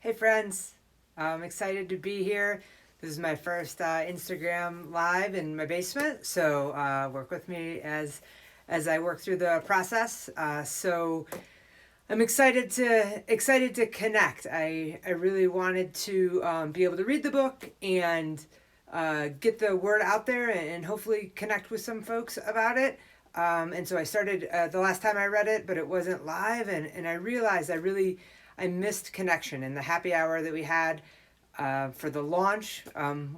Hey friends, I'm excited to be here. This is my first Instagram live in my basement, so work with me as I work through the process. So I'm excited to connect. I really wanted to be able to read the book and get the word out there and hopefully connect with some folks about it. And so I started the last time I read it, but it wasn't live, and I realized I missed connection. And the happy hour that we had for the launch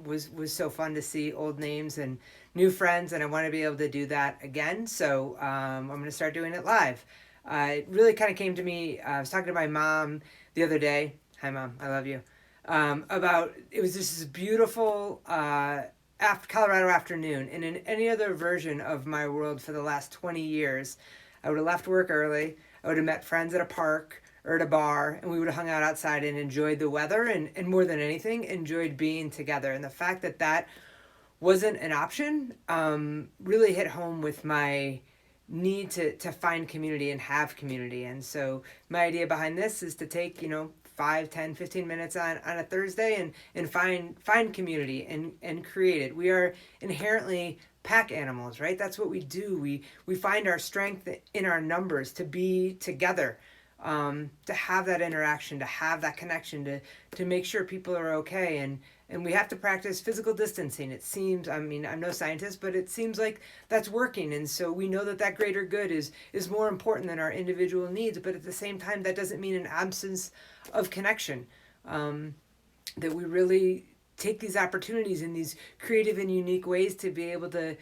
was so fun to see old names and new friends, and I want to be able to do that again. So I'm going to start doing it live. It really kind of came to me. I was talking to my mom the other day. Hi, Mom. I love you. About it was just this beautiful after Colorado afternoon, and in any other version of my world for the last 20 years, I would have left work early. I would have met friends at a park or at a bar, and we would have hung out outside and enjoyed the weather, and more than anything, enjoyed being together. And the fact that that wasn't an option really hit home with my need to find community and have community. And so my idea behind this is to take, 5, 10, 15 minutes on a Thursday and find community and create it. We are inherently pack animals, right? That's what we do. We find our strength in our numbers to be together, to have that interaction, to have that connection, to make sure people are okay. And we have to practice physical distancing. It seems, I mean, I'm no scientist, but it seems like that's working. And so we know that that greater good is more important than our individual needs. But at the same time, that doesn't mean an absence of connection. That we really take these opportunities in these creative and unique ways to be able to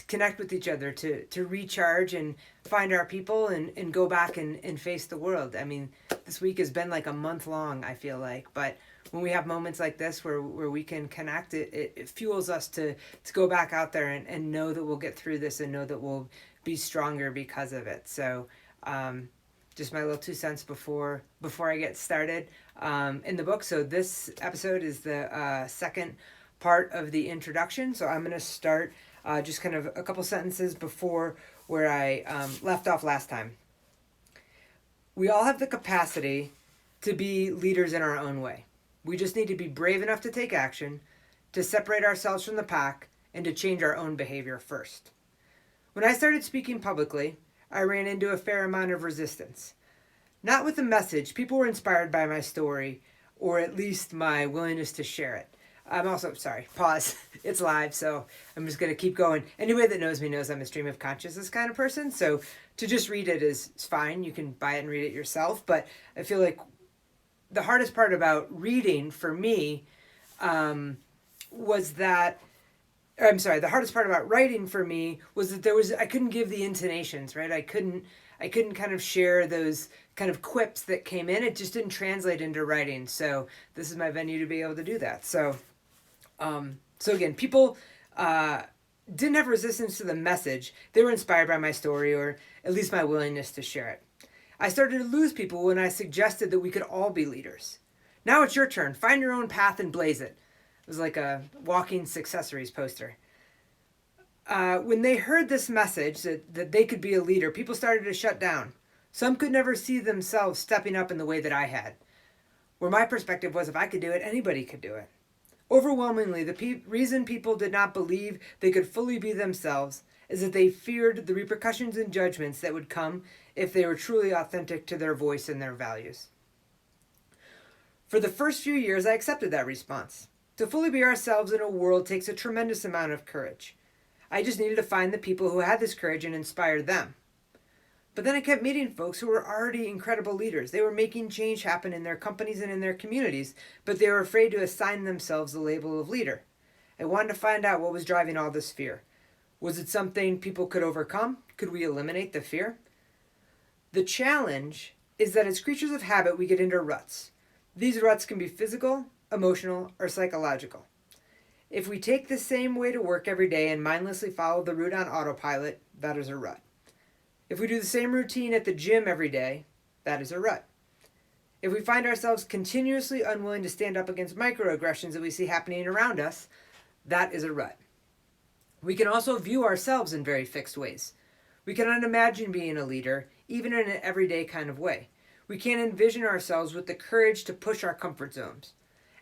connect with each other, to recharge and find our people and go back and face the world. I mean, this week has been like a month long, I feel like, but when we have moments like this where we can connect, it fuels us to go back out there and know that we'll get through this and know that we'll be stronger because of it. So just my little 2 cents before I get started in the book. So this episode is the second part of the introduction. So I'm going to start just kind of a couple sentences before where I left off last time. We all have the capacity to be leaders in our own way. We just need to be brave enough to take action, to separate ourselves from the pack, and to change our own behavior first. When I started speaking publicly, I ran into a fair amount of resistance. Not with the message. People were inspired by my story, or at least my willingness to share it. I'm also, sorry, pause. It's live, so I'm just going to keep going. Anybody that knows me knows I'm a stream of consciousness kind of person, so to just read it is fine. You can buy it and read it yourself, but I feel like the hardest part about reading for me was that, the hardest part about writing for me was that I couldn't give the intonations, right? I couldn't kind of share those kind of quips that came in. It just didn't translate into writing. So this is my venue to be able to do that. So again, people didn't have resistance to the message. They were inspired by my story, or at least my willingness to share it. I started to lose people when I suggested that we could all be leaders. Now it's your turn. Find your own path and blaze it. It was like a walking successories poster. When they heard this message that they could be a leader, people started to shut down. Some could never see themselves stepping up in the way that I had. Where my perspective was, if I could do it, anybody could do it. Overwhelmingly, the reason people did not believe they could fully be themselves is that they feared the repercussions and judgments that would come if they were truly authentic to their voice and their values. For the first few years, I accepted that response. To fully be ourselves in a world takes a tremendous amount of courage. I just needed to find the people who had this courage and inspire them. But then I kept meeting folks who were already incredible leaders. They were making change happen in their companies and in their communities, but they were afraid to assign themselves the label of leader. I wanted to find out what was driving all this fear. Was it something people could overcome? Could we eliminate the fear? The challenge is that as creatures of habit, we get into ruts. These ruts can be physical, emotional, or psychological. If we take the same way to work every day and mindlessly follow the route on autopilot, that is a rut. If we do the same routine at the gym every day, that is a rut. If we find ourselves continuously unwilling to stand up against microaggressions that we see happening around us, that is a rut. We can also view ourselves in very fixed ways. We cannot imagine being a leader, even in an everyday kind of way. We can't envision ourselves with the courage to push our comfort zones.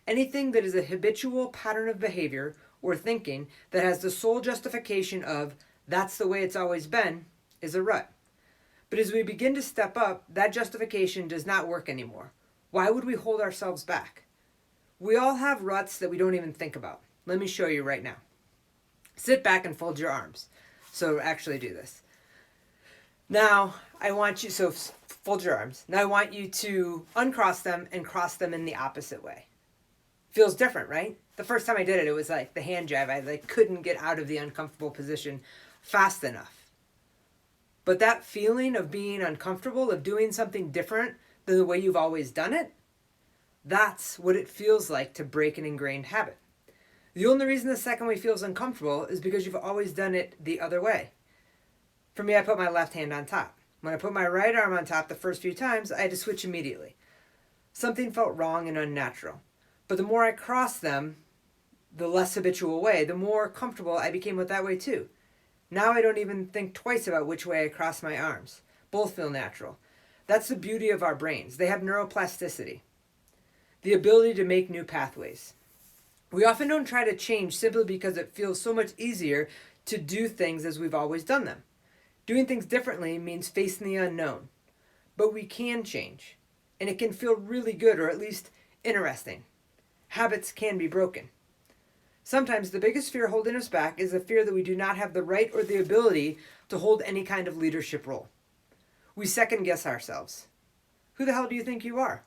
Anything that is a habitual pattern of behavior or thinking that has the sole justification of that's the way it's always been is a rut. But as we begin to step up, that justification does not work anymore. Why would we hold ourselves back? We all have ruts that we don't even think about. Let me show you right now. Sit back and fold your arms. So actually do this. Now, I want you, so fold your arms. Now I want you to uncross them and cross them in the opposite way. Feels different, right? The first time I did it, it was like the hand jab. I couldn't get out of the uncomfortable position fast enough. But that feeling of being uncomfortable, of doing something different than the way you've always done it, that's what it feels like to break an ingrained habit. The only reason the second way feels uncomfortable is because you've always done it the other way. For me, I put my left hand on top. When I put my right arm on top the first few times, I had to switch immediately. Something felt wrong and unnatural. But the more I crossed them, the less habitual way, the more comfortable I became with that way too. Now I don't even think twice about which way I cross my arms. Both feel natural. That's the beauty of our brains. They have neuroplasticity, the ability to make new pathways. We often don't try to change simply because it feels so much easier to do things as we've always done them. Doing things differently means facing the unknown. But we can change, and it can feel really good, or at least interesting. Habits can be broken. Sometimes the biggest fear holding us back is the fear that we do not have the right or the ability to hold any kind of leadership role. We second guess ourselves. Who the hell do you think you are?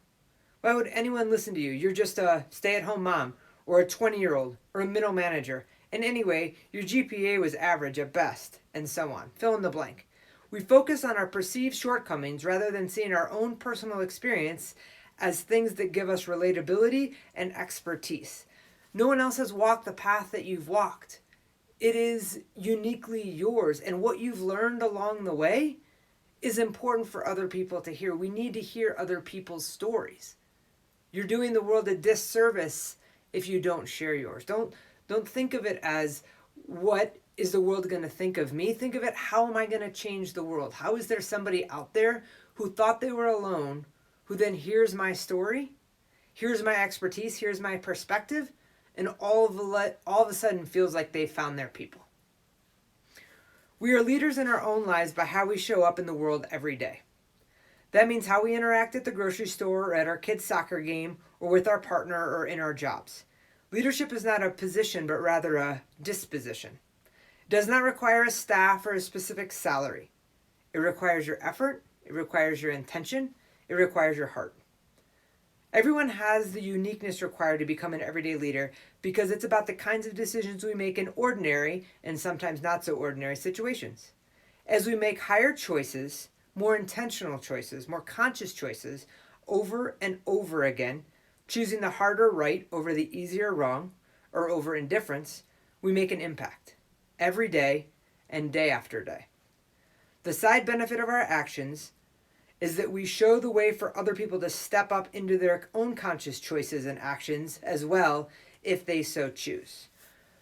Why would anyone listen to you? You're just a stay-at-home mom, or a 20-year-old, or a middle manager. And anyway, your GPA was average at best, and so on. Fill in the blank. We focus on our perceived shortcomings rather than seeing our own personal experience as things that give us relatability and expertise. No one else has walked the path that you've walked. It is uniquely yours, and what you've learned along the way is important for other people to hear. We need to hear other people's stories. You're doing the world a disservice if you don't share yours. Don't think of it as, what is the world going to think of me? Think of it, how am I going to change the world? How is there somebody out there who thought they were alone, who then hears my story, here's my expertise, here's my perspective, and all of a sudden feels like they found their people. We are leaders in our own lives by how we show up in the world every day. That means how we interact at the grocery store, or at our kids' soccer game, or with our partner, or in our jobs. Leadership is not a position, but rather a disposition. It does not require a staff or a specific salary. It requires your effort, it requires your intention, it requires your heart. Everyone has the uniqueness required to become an everyday leader, because it's about the kinds of decisions we make in ordinary, and sometimes not so ordinary, situations. As we make higher choices, more intentional choices, more conscious choices, over and over again, choosing the harder right over the easier wrong, or over indifference, we make an impact every day and day after day. The side benefit of our actions is that we show the way for other people to step up into their own conscious choices and actions as well, if they so choose.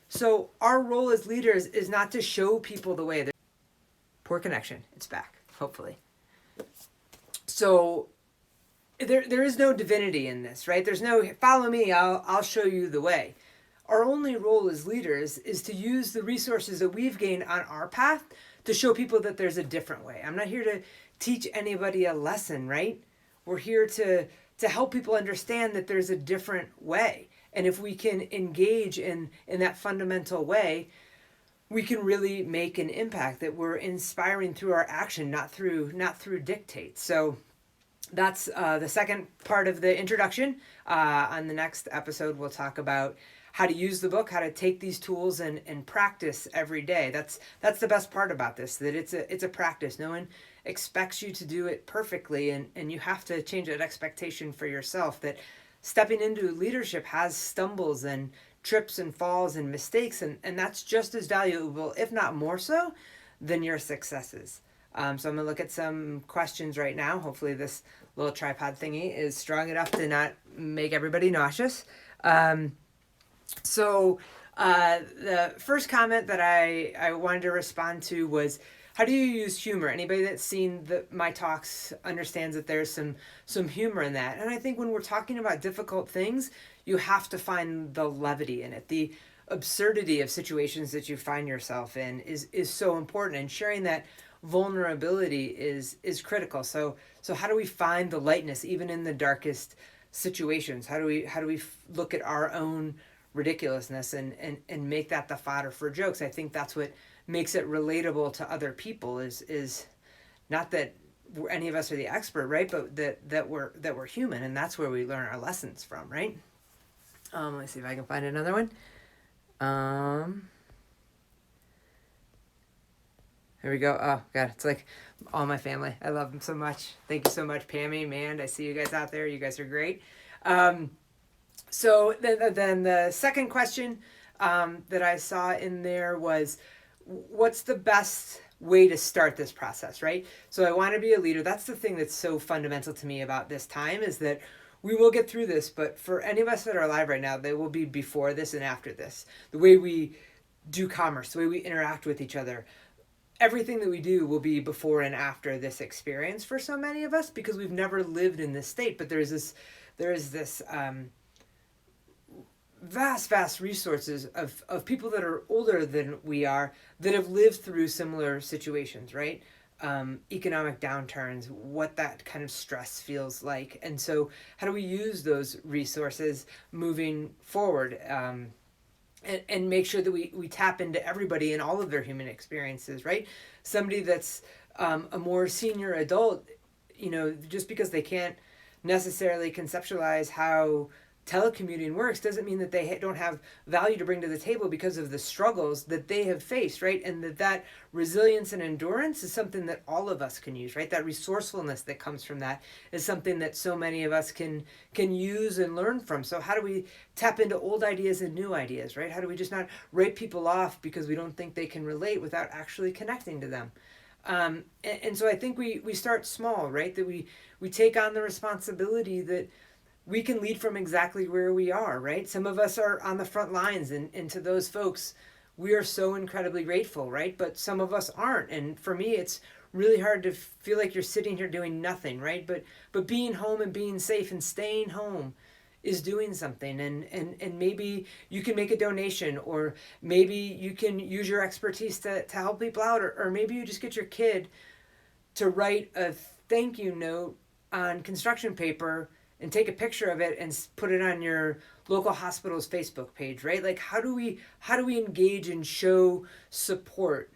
So our role as leaders is not to show people the way. Poor connection. It's back, hopefully. So there is no divinity in this, right? There's no, follow me, I'll show you the way. Our only role as leaders is to use the resources that we've gained on our path to show people that there's a different way. I'm not here to teach anybody a lesson, right? We're here to help people understand that there's a different way. And if we can engage in that fundamental way, we can really make an impact, that we're inspiring through our action, not through dictate. So that's the second part of the introduction. On the next episode, we'll talk about how to use the book, how to take these tools and practice every day. That's the best part about this, that it's a practice. No one expects you to do it perfectly, and you have to change that expectation for yourself, that stepping into leadership has stumbles and trips and falls and mistakes, and that's just as valuable, if not more so, than your successes. So I'm going to look at some questions right now. Hopefully this little tripod thingy is strong enough to not make everybody nauseous. So the first comment that I wanted to respond to was, how do you use humor? Anybody that's seen my talks understands that there's some humor in that. And I think when we're talking about difficult things, you have to find the levity in it. The absurdity of situations that you find yourself in is so important, and sharing that vulnerability is critical. So how do we find the lightness even in the darkest situations? How do we look at our own ridiculousness and make that the fodder for jokes? I think that's what makes it relatable to other people is not that any of us are the expert, right? But that we're human, and that's where we learn our lessons from, right? Let's see if I can find another one. Here we go. Oh God, it's like all my family. I love them so much. Thank you so much, Pammy, Mand. I see you guys out there. You guys are great. So then the second question that I saw in there was, what's the best way to start this process, right? So I want to be a leader. That's the thing that's so fundamental to me about this time, is that we will get through this, but for any of us that are alive right now, they will be before this and after this. The way we do commerce, the way we interact with each other, everything that we do will be before and after this experience for so many of us, because we've never lived in this state. But there is this vast resources of people that are older than we are, that have lived through similar situations, right? Economic downturns, what that kind of stress feels like. And so how do we use those resources moving forward? And make sure that we tap into everybody and all of their human experiences, right? Somebody that's a more senior adult, just because they can't necessarily conceptualize how telecommuting works doesn't mean that they don't have value to bring to the table because of the struggles that they have faced, right? And that resilience and endurance is something that all of us can use, right? That resourcefulness that comes from that is something that so many of us can use and learn from. So how do we tap into old ideas and new ideas, right? How do we just not write people off because we don't think they can relate without actually connecting to them? And so I think we start small, right? That we take on the responsibility that we can lead from exactly where we are, right? Some of us are on the front lines, and to those folks, we are so incredibly grateful, right? But some of us aren't. And for me, it's really hard to feel like you're sitting here doing nothing, right? But being home and being safe and staying home is doing something. And maybe you can make a donation, or maybe you can use your expertise to help people out, or maybe you just get your kid to write a thank you note on construction paper and take a picture of it and put it on your local hospital's Facebook page, right? Like how do we engage and show support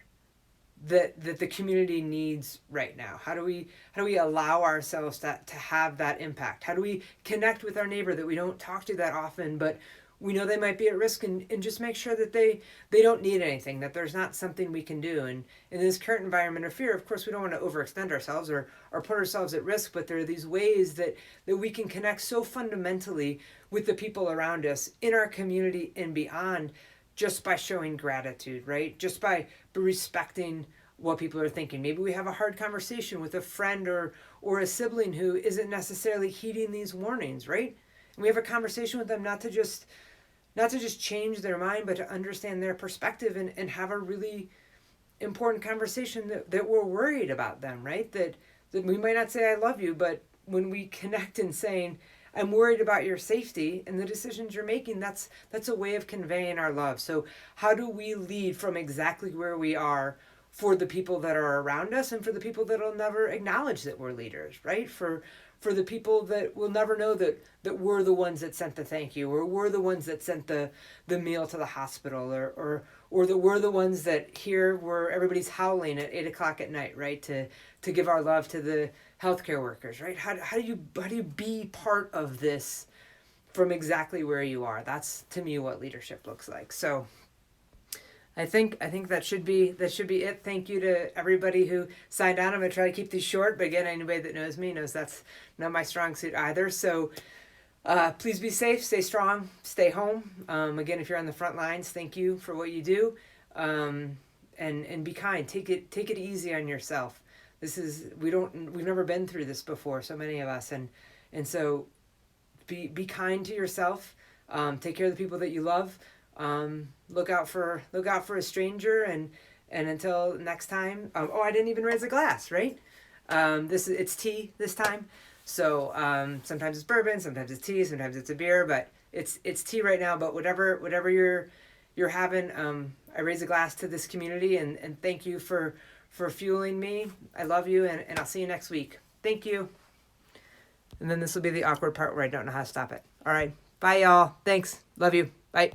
that the community needs right now? How do we allow ourselves to have that impact? How do we connect with our neighbor that we don't talk to that often, but we know they might be at risk, and just make sure that they don't need anything, that there's not something we can do. And in this current environment of fear, of course, we don't want to overextend ourselves or put ourselves at risk, but there are these ways that we can connect so fundamentally with the people around us in our community and beyond, just by showing gratitude, right? Just by respecting what people are thinking. Maybe we have a hard conversation with a friend or a sibling who isn't necessarily heeding these warnings, right? And we have a conversation with them, not to just change their mind, but to understand their perspective and have a really important conversation that we're worried about them, right? That we might not say I love you, but when we connect in saying I'm worried about your safety and the decisions you're making, that's a way of conveying our love. So how do we lead from exactly where we are for the people that are around us, and for the people that will never acknowledge that we're leaders, right? For the people that will never know that we're the ones that sent the thank you, or we're the ones that sent the meal to the hospital, or that we're the ones that here where everybody's howling at 8:00 at night, right? To give our love to the healthcare workers, right? How do you be part of this from exactly where you are? That's, to me, what leadership looks like. So I think that should be it. Thank you to everybody who signed on. I'm gonna try to keep these short, but again, anybody that knows me knows that's not my strong suit either. So please be safe, stay strong, stay home. Again, if you're on the front lines, thank you for what you do, and be kind. Take it easy on yourself. We've never been through this before, so many of us, and so be kind to yourself. Take care of the people that you love. Look out for a stranger, and And until next time, oh, I didn't even raise a glass, right? It's tea this time. So sometimes it's bourbon, sometimes it's tea, sometimes it's a beer, but it's tea right now. But whatever you're having, I raise a glass to this community, and thank you for fueling me. I love you, and I'll see you next week. Thank you. And then this will be the awkward part where I don't know how to stop it. All right. Bye, y'all. Thanks. Love you. Bye.